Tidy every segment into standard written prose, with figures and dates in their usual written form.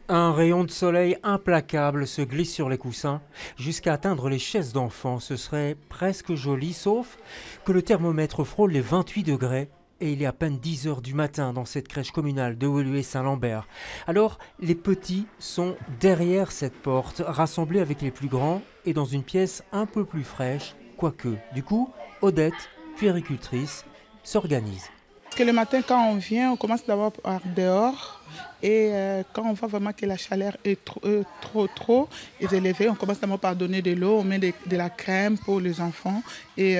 Un rayon de soleil implacable se glisse sur les coussins jusqu'à atteindre les chaises d'enfants. Ce serait presque joli, sauf que le thermomètre frôle les 28 degrés et il est à peine 10 heures du matin dans cette crèche communale de Woluwe-Saint-Lambert. Alors, les petits sont derrière cette porte, rassemblés avec les plus grands et dans une pièce un peu plus fraîche, quoique. Du coup, Odette, puéricultrice, s'organise. Parce que le matin, quand on vient, on commence d'abord par dehors. Et quand on voit vraiment que la chaleur est trop élevée, on commence d'abord par donner de l'eau, on met de la crème pour les enfants et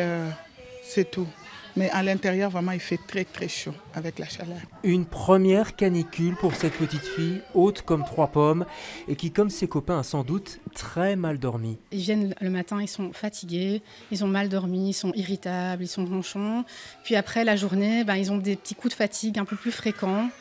c'est tout. Mais à l'intérieur, vraiment, il fait très chaud avec la chaleur. Une première canicule pour cette petite fille, haute comme 3 pommes, et qui, comme ses copains, a sans doute très mal dormi. Ils viennent le matin, ils sont fatigués, ils ont mal dormi, ils sont irritables, ils sont ronchons. Puis après, la journée, ils ont des petits coups de fatigue un peu plus fréquents.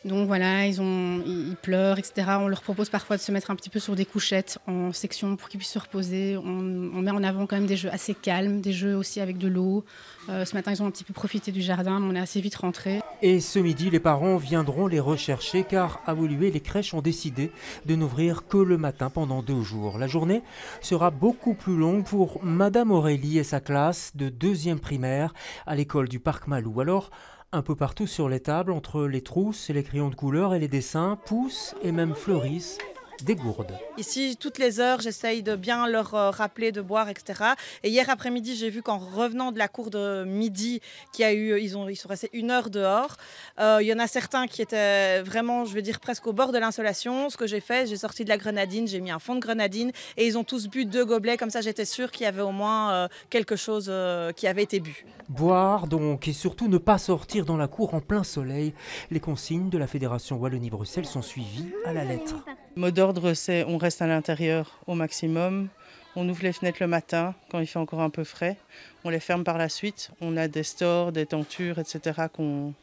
Donc voilà, ils pleurent, etc. On leur propose parfois de se mettre un petit peu sur des couchettes en section pour qu'ils puissent se reposer. On met en avant quand même des jeux assez calmes, des jeux aussi avec de l'eau. Ce matin, ils ont un petit peu profité du jardin, mais on est assez vite rentrés. Et ce midi, les parents viendront les rechercher car à Woluwe, les crèches ont décidé de n'ouvrir que le matin pendant 2 jours. La journée sera beaucoup plus longue pour Madame Aurélie et sa classe de 2e primaire à l'école du Parc Malou. Alors, un peu partout sur les tables, entre les trousses et les crayons de couleur et les dessins, poussent et même fleurissent des gourdes. Ici, toutes les heures, j'essaye de bien leur rappeler de boire, etc. Et hier après-midi, j'ai vu qu'en revenant de la cour de midi, ils sont restés 1 heure dehors. Il y en a certains qui étaient vraiment, je veux dire, presque au bord de l'insolation. Ce que j'ai fait, j'ai sorti de la grenadine, j'ai mis un fond de grenadine et ils ont tous bu 2 gobelets. Comme ça, j'étais sûre qu'il y avait au moins quelque chose qui avait été bu. Boire donc et surtout ne pas sortir dans la cour en plein soleil. Les consignes de la Fédération Wallonie-Bruxelles sont suivies à la lettre. Le mot d'ordre, c'est on reste à l'intérieur au maximum. On ouvre les fenêtres le matin quand il fait encore un peu frais. On les ferme par la suite. On a des stores, des tentures, etc. qu'on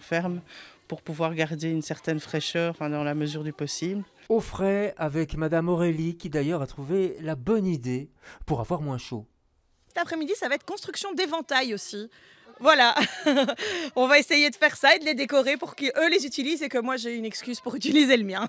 ferme pour pouvoir garder une certaine fraîcheur dans la mesure du possible. Au frais avec Madame Aurélie qui d'ailleurs a trouvé la bonne idée pour avoir moins chaud. Cet après-midi, ça va être construction d'éventails aussi. Voilà, on va essayer de faire ça et de les décorer pour qu'eux les utilisent et que moi j'ai une excuse pour utiliser le mien.